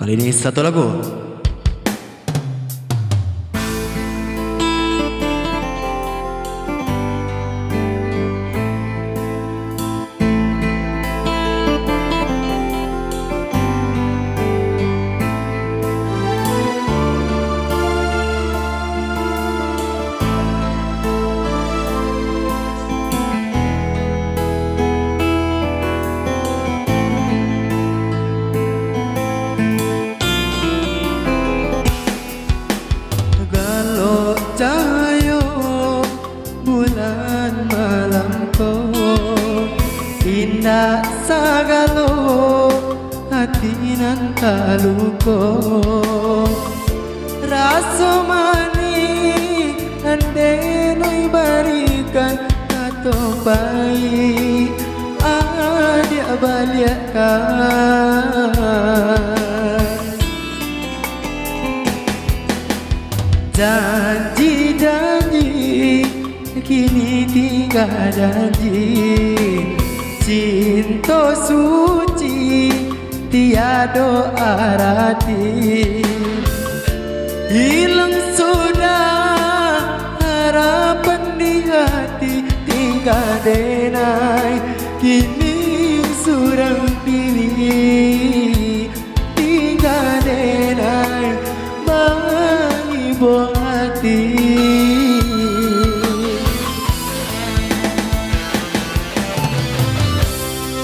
Kali ini satu lagu. Cahaya bulan malam ko indah sagalo hati nan kaluko rasa manis ande noi barikan atau baik dia baliakan janji-janji kini tinggal janji cinta suci tiada arti hilang sudah harapan di hati tinggal denai kini surang pilih tinggal denai buah hati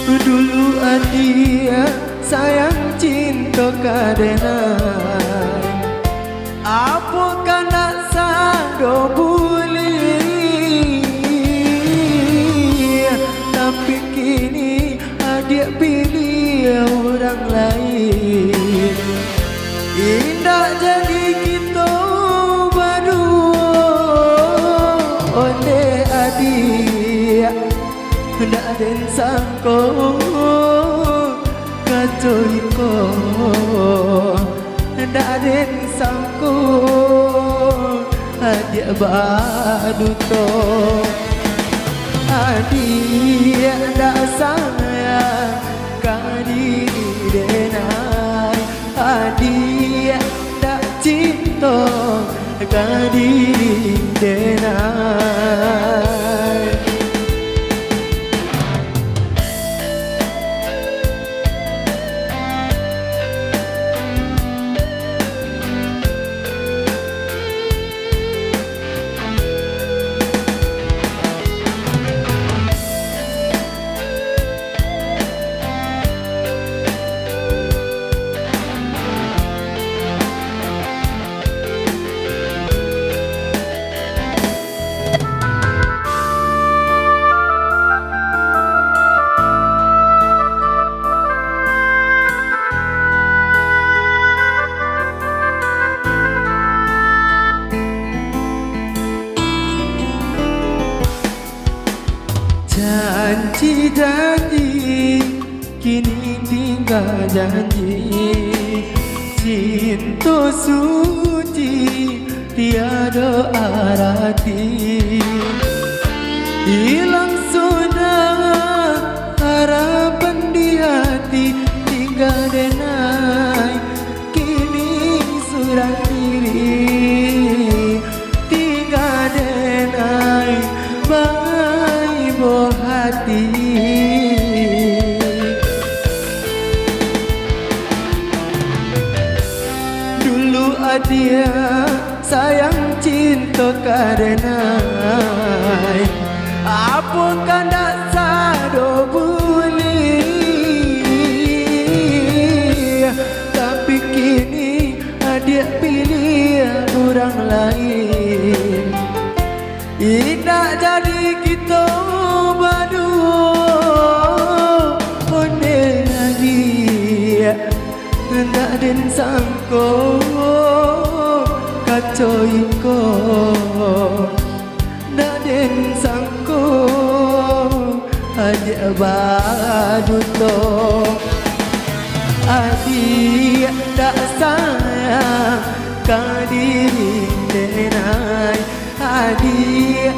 dulu adia sayang cinta kadenai apa kena sado boleh tapi kini adia pilih orang lain indah jadi kita onde adia ndak ada sangko kacoiko ndak ada sangko adia baduto adia ndak sayang kadiri denai adia ndak cinta kadiri denai janji-janji kini tinggal janji cinta suci tiada arti hilang sudah harapan di hati tinggal denai kini surang diri tinggal denai hati dulu adia sayang cinta karenai apa kan tak sado boleh tapi kini adia pilih orang lain indah jadi kita ndak den sangko kacoiko ndak den sangko aja baduto adik ndak sayang kadiri denai adik